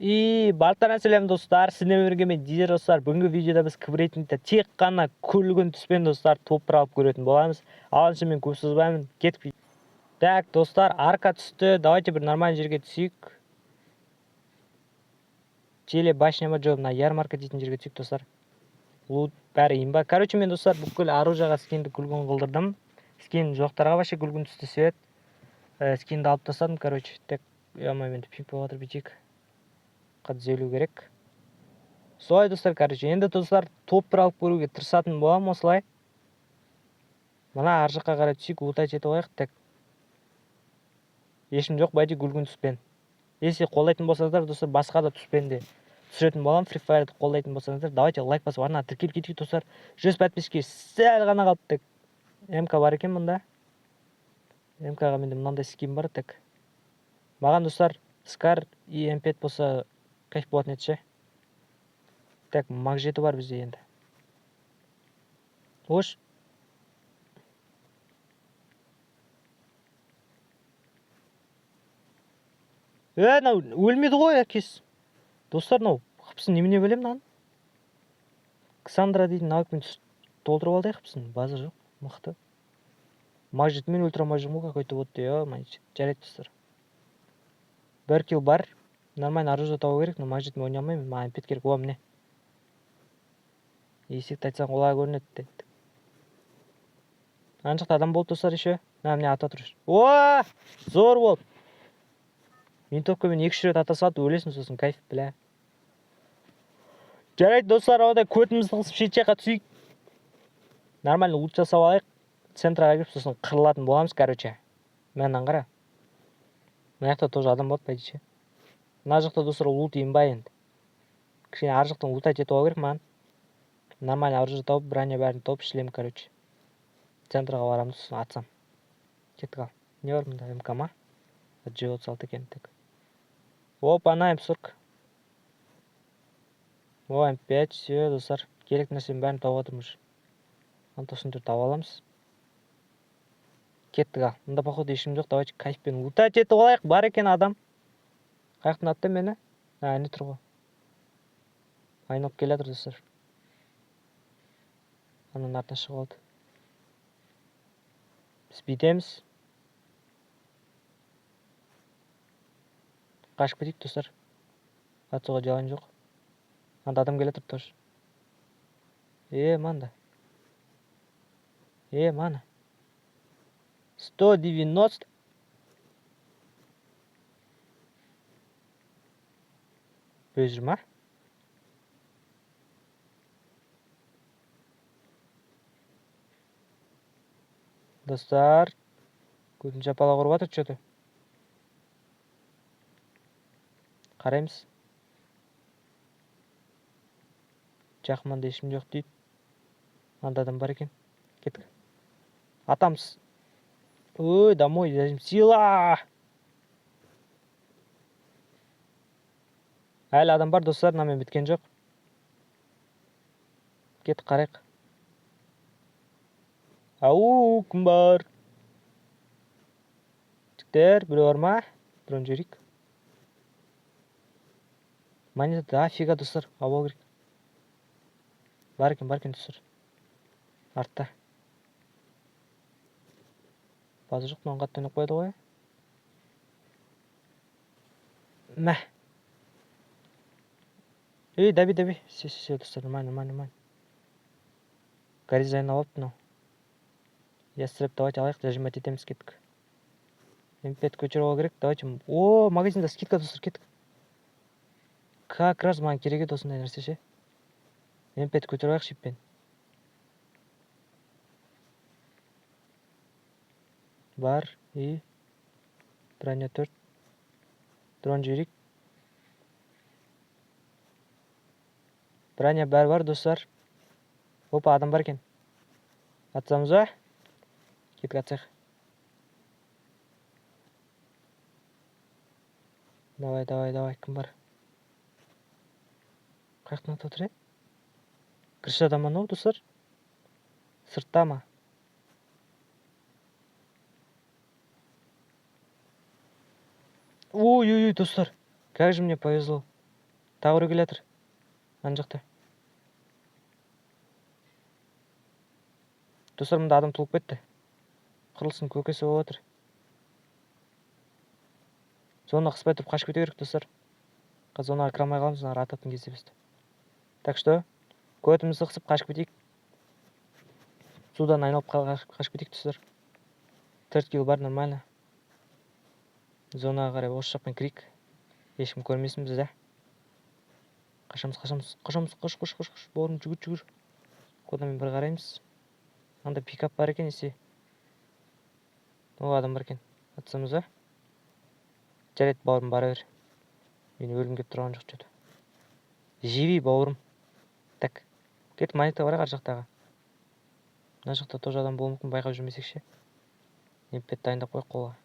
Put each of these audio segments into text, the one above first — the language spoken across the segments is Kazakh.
Бартаран сәлем достар, сіздермен бірге мен Дизер достар. Бүгінгі видеода біз кібірейтінде тек қана күлгін түспен достар топыр алып көретін боламыз. Алыншы мен көп созбаймын, кетіп. Так, достар, арка түсті. Давайте бір нормальный жерге түсейік. Теле башняма жоқ, мына ярмарка дейтін жерге түсейік достар. Лут бәрі имба. Короче, мен достар бүкіл оружияға скинді күлгін қылдырдым. Скин жоқтарға вообще күлгін түсті свет. Скинді алып тастадым, короче. Так, мен пинг болатыр бетейік. Қатзелу керек. Солай достар, короче, енді достар топыр алып көруге тырысатын болам осылай. Мына ар жаққа қарай түсейік, лутать етіп алайық. Так. Ешім жоқ, бәйте күлгін түспен. Если қолдайтын болсаңыздар, достар, басқа да түспен де түсіретін болам. Free Fire'ды қолдайтын болсаңыздар, давайте лайк басып, арна тіркеліп кетейік достар. 100 подписчикке сәл ғана қалды. Так. МК бар екен мұнда. МК-ға менде мынандай скин бар. Так. Маған достар, Скар и М5 болса кайф болатын еді ше. Так, маг жеті бар бізде енді. Ош. Өлмеді ғой әкес. Достар, қыпсын немене бөлем нан? Ксандра дейтін навыкпен толтырып алдық қыпсын. База жоқ, мықты. Маг жетімен өлтірамай жүрмін ғой какой-то вот. Жарайды достар. Бір килл бар. Нормально оружие табу керек, но маг жетімен ойнай алмаймын. Маған пет керек. О, міне. Есекті айтсаң олай көрінеді. Ана жақта адам болды достар еще. Міне ата тұр. О! Зор болды. Винтовкамен 2-3 рет ата салды, өлесің сосын кайф, бля. Жарайды достар, ода көтімізді қысып шет жаққа түсейік. Нормально лут жасап алайық. Центраға кіріп сосын қырылатын боламыз, короче. Мәннен қара. Мына жақта тоже адам болды, бәйдеше. Мына жақта достар лут имба енді. Кішкене ар жақтан лутать етіп алу керек маған. Нормально оружие тауып, броня бәрін тауып шлем, короче. Центраға барамыз, сосын атсам. Кеттік ал. Не бар мұнда, МК ма? G36 екен. Опа, ана М40. О, М5, все, достар. Керек нәрсенің бәрін тауып отырмыз. Антосын тұр тауып аламыз. Кеттік ал. Мұнда походу ешкім жоқ, давайте кайфпен лутать етіп алайық. Бар екен адам. Қаяқтан атты мені? Не тұр ғой. Айналып келатыр достар. Ананың артынан шығып алды. Біз бүйтеміз. Қашып кетейік достар. Атсуға жалайым жоқ. Анда адам келатыр тоже. Манда. Мана. 190. Бөз жүр ма? Достар, көзін жапала құрып атыр что-то. Қараймыз. Жақыманда ешкім жоқ дейді. Анда адам бар екен. Кеттік. Атамыз. Ой, домой, дәжім. Сила! Әлі адам бар, достар, намен біткен жоқ. Кеттік қарайық. Ау, кім бар? Жіктер, біреу бар ма? Бірін жүрейік. Монета да фига достар, абау керек. Бар екен достар. Артта. Базы жоқ, маған қатты ойнап қойды ғой. Мә. Даби. Все, достар, нормально. Горизайн алып, Ястреб, давайте алайық, зажимать етеміз, кеттік. М5 көтеріп алу керек, давайте. О, магазинда скидка достар, кеттік. Как раз маған керек еді осындай нәрсе ше. М5 көтеріп алайық шиппен. Бар, броня 4. Дрон жіберейік. Броня бәрі бар достар. Опа, адам бар екен. Атсамыз ба? Кеттік атсақ. Давай, кім бар? Қаяқтан атып отыр, Крышада ма мынау достар? Сыртта ма? Ой, достар. Как же мне повезло. тағы біреу келе жатыр ана жақта. Достар, мында адам толып кетті. Қырылсын көкесі болып отыр. Зона қыспай тұрып қашып кете керек, достар. Зонаға кіре алмай қаламыз, ана ататын кезде бізді. Так что көтімізді қысып қашып кетейік. Судан айналып қашып кетейік, достар. 4 кило бар, нормально. Зонаға қарай осы жақпен кірейік. Ешкім көрмесін бізді. Қашамыз. Қош. Бауырым, жүгір. Кодамен бір қараймыз. Анда пикап бар екен, есе. О, адам бар екен. Атсамыз, а? Жарайды, бауырым, бара бер. Мен өлім кеп тұрған жоқ жеді. Живи, бауырым. Так. Кет, монета бар ар жақтағы. Мына жақта тоже адам болуы мүмкін, байқап жүрмесек ше. Емпет дайындап қойып қолға.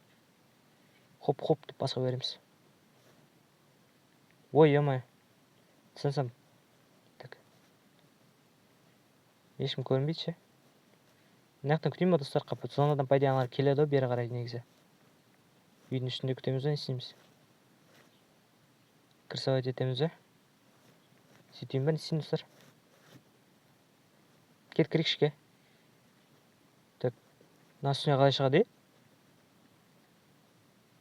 Хоп деп басқа береміз. Ой, ема. Сансам. Так. Ешкім көрінбейді ше. Мына жақтан күтейін ба, достар, қапы. Зонадан пайда аналар келеді, бері қарай негізі. Үйдің үстінде күтеміз, не істейміз? Красавать етеміз, а? Сөйтейін ба, не істейін, достар? Кет, кірейік ішке. Так. Мына үстіне қалай шығады, е?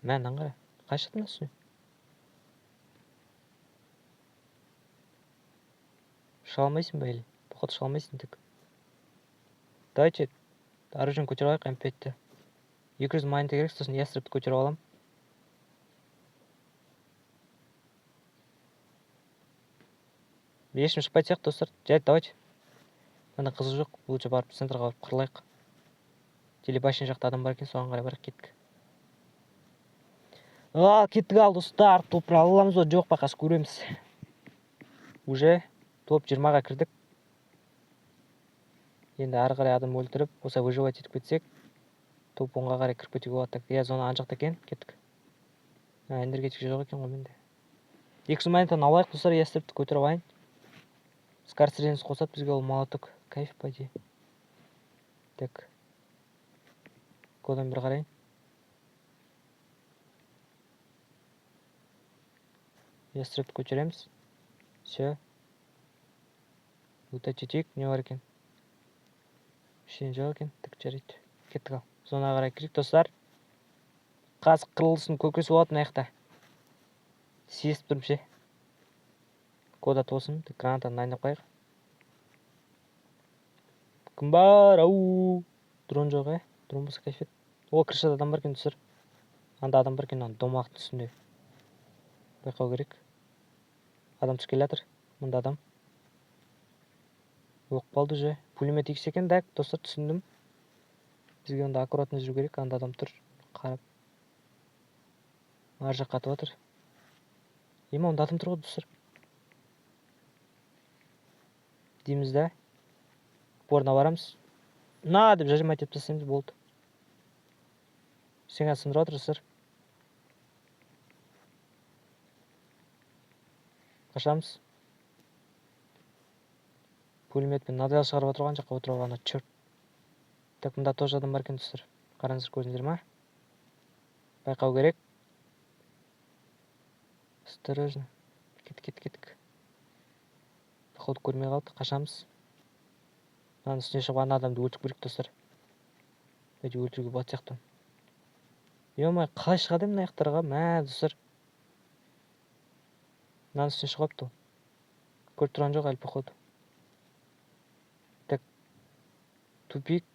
Мәннен қара. Қай шықты мына үстіне? Шыға алмайсың ба, елі? Походу шыға алмайсың, так. Давайте оружиені көтеріп алайық, М5-ті. 200 монета керек, сосын ястребті көтеріп алам. Ешкім шықпайды сияқты, достар. Жарайды, давайте. Мына қызы жоқ, лучше барып центрға барып қырылайық. Телебашин жақта адам бар екен, соған қарай барып кеттік. Кеттік ал, достар. Топ аламыз ба, жоқ па, қазір көреміз. Уже топ 20-ға кірдік. Енді ары қарай адам өлтіріп, осылай выживать етіп кетсек, топ 10-ға қарай кіріп кетуге болады. Я зона ана жақта екен, кеттік. Энергетик жоқ екен ғой менде. 200 монетаны алайық, достар, ястребті көтеріп алайын. Скарсыреніз қосады бізге, ол молоток. Кайф, пойди. Так. Кодан бір қарайын. Ястребті көтереміз. Все. Лутать етейік, не бар екен? Ештеңе жоқ екен. Так, жарайды. Кеттік ал. Зонаға қарай кірейік, достар. Қазір қырылысын көкесі болады мына жақта. Сезіп тұрмын ше. Кода тосын. Гранатаны дайындап қояйық. Кім бар? Ау! Дрон жоқ, е? Дрон болса кайфет. О, крышада адам бар екен, достар. Анда адам бар екен, ана домалақтың үстінде. Байқау керек. Адам түсіп келе жатыр. Мында адам. Оқ қалды же. Пулемет икс екен, так, достар, түсіндім. Бізге онда аккуратно жүру керек. Анда адам тұр. Қарап. Ар жаққа атып жатыр. Ема, онда адам тұр ғой, достар. Дейміз да. Борына барамыз. На, деп жажымай теп тастаймыз, болды. Сен қазір сындырып жатыр, достар. Қашамыз. Пулеметпен надел шығарып отырған жаққа отырып алғанда, черт. Так, мында тоже адам бар екен, достар. Қараңыздар, көрдіңіздер ма? Байқау керек. Осторожно. Кеттік. Походу көрмей қалды, қашамыз. Мынаның үстіне шығып ана адамды өлтіріп керек, достар. Әйтеуір өлтіруге болады сияқты. Ема, қалай шығады мына аяқтарға? Мә, достар. Мынаның үстіне шығыпты. Көріп тұрған жоқ әлі, походу. Так. Тупик.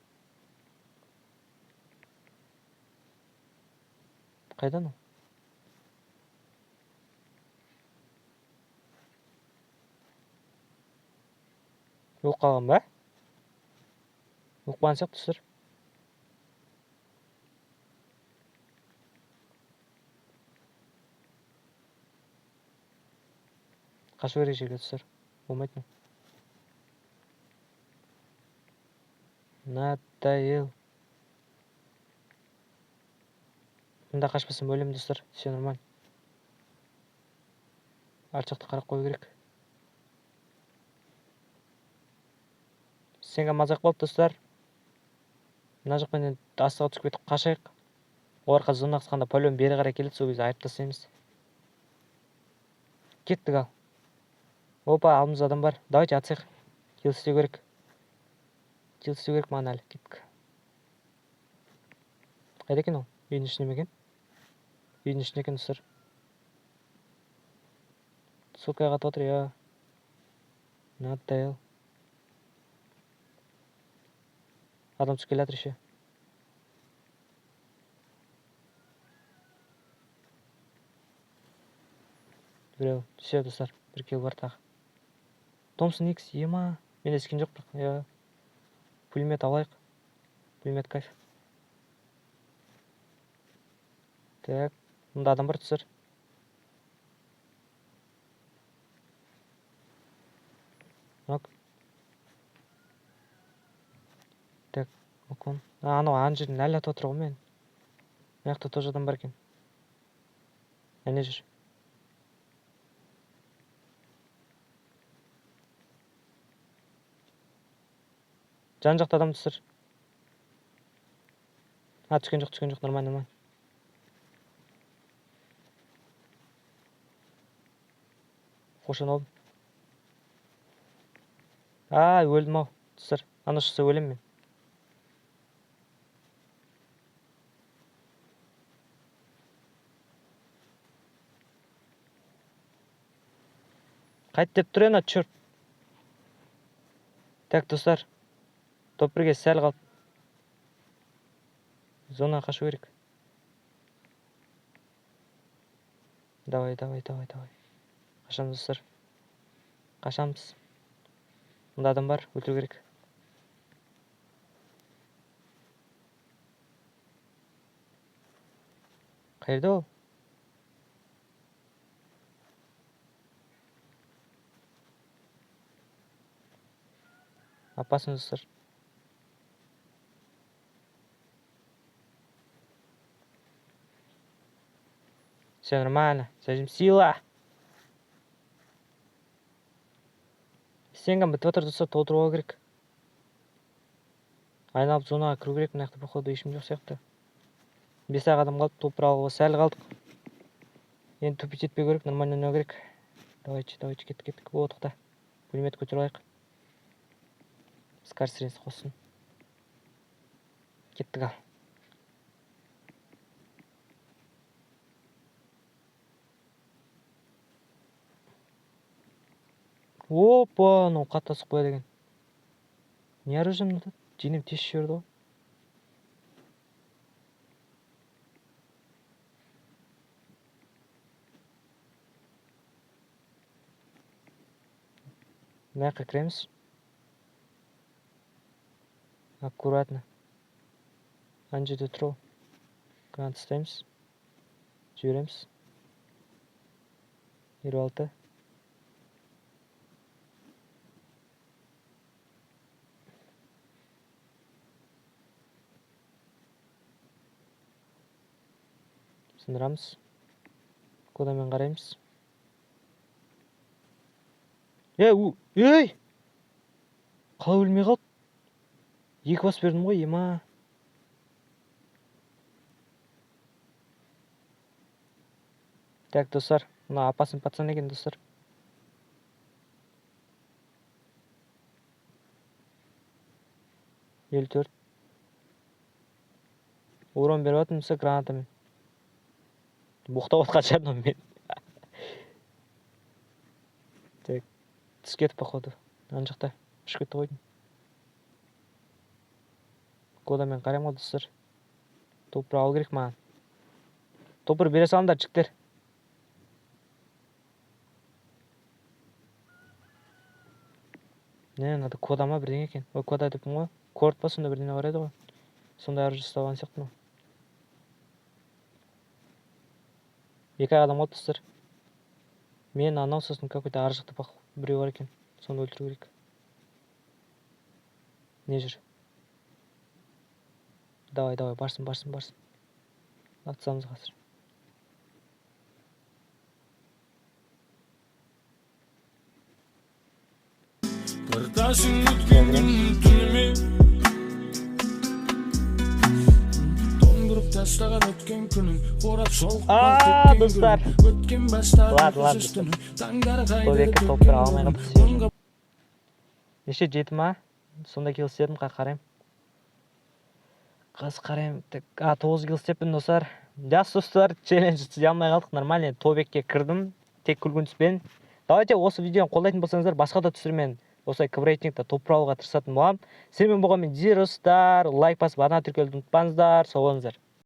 Қайдан ол? Өліп қалған ба? Өліп қалған сияқты, достар. Қашу керек жерге, достар. Болмайды ма? Надоел. Мында қашпасам өлемін, достар. Все нормально. Арт жақты қарап қою керек. Сенге мазақ болды, достар. Мына жақпен астыға түсіп кетіп қашайық. Оларға зона қысқанда пәлен бері қарай келеді, сол кезде айып тастаймыз. Кеттік ал. Опа, алдымызда адам бар. Давайте атсайық. Килл істеу керек. Килл істеу керек маған әлі. Кеттік. Қайда екен ол? Үйдің ішінде ме екен? Үйдің ішінде екен достар. Ссылкаға қатып отыр, я. Not the hell. Адам түсіп келе жатыр еще. Біреу. Все, достар. Бір килл бар тағы. Томпсон Икс, ема. Менде скин жоқ бірақ. Я. Пулемет алайық. Пулемет кайф. Так. Мұнда адам бар достар. Нок. Так. Окон. Анау ана жерден әлі атып отыр ғой мен. Мына жақта тоже адам бар екен. Әне жүр. Жан жақта адам достар. Түскен жоқ, нормально. Қошан алдым. Өлдім ау, достар. Ана шықса өлем мен. Қайт деп тұр ена, чөрт. Так, достар. Топ 1-ге сәл қалып. Зонаға қашу керек. Давай. Қашамыз, достар. Қашамыз. Мұнда адам бар, өлтіру керек. Қайда ол? Опасно, достар. Все нормально. Сәжім сила. Сенген бітіп отыр достар, толтыруға керек. Айналып зонаға кіру керек, мына жақта походу ешкім жоқ сияқты. 5 адам қалды, топ 1 алуға сәл қалдық. Енді тупить етпеу керек, нормально ойнау керек. Давайте, кеттік. О, тоқта. Пулемет көтеріп алайық. Скарсеренс қосын. Кеттік ал. Опа, ну қатты асып қояды екен. Не оружием надо? Денем тез жіберді ғой. Мына жаққа кіреміз. Аккуратно. Ана жерде тұр ғой. Гранат ұстаймыз. Жібереміз. 26. Сындырамыз. Кодамен қараймыз. Ей! Қалай өлмей қалды? 2 бас бердім ғой, ема. Так, достар. Мына опасный пацан екен, достар. Ел 4. Урон беріп атым мұса гранатамен. Боқтап отқан шығармын мен. Так, түс кетіп походу. Ана жақта ұшып кетті қойдым. Кодамен қараймын ғой, достар. Топ 1 алу керек маған. Топ 1 бере салыңдар, жігіттер. Не, надо кода ма бірдеңе екен. Ой, кода деппін ғой. Корт па сонда бірдеңе бар еді ғой. Сондай оружие ұстап алған сияқтымын. 2 адам қалды, достар. Мен анау сосын какой-то ар жақта біреу бар екен. Соны өлтіру керек. Не жүр? Давай, барсын. Атсамыз қазір. Карташың өткен түніме Тоңдырып тастаған өткен күнің орап шолып достар. өткен бастар Ладно, тобекке топ бір алмай қалыпты. Неше 7 ма? Сонда килл істедім, қарайым. Қарайым. 9 килл істеппін достар. Жақсы достар, челлендж істей алмай қалдық. Нормально, тобекке кірдім. Тек күлгін түспен. Давайте осы видеоны қолдайтын болсаңыздар, басқа да түсірмен осылай кібірейтінгті топ бір алуға тырысатын боламын. Сенімен болған мен Зиростар, лайк басып, ана тіркелуді ұмытпаңыздар. Сау болыңыздар.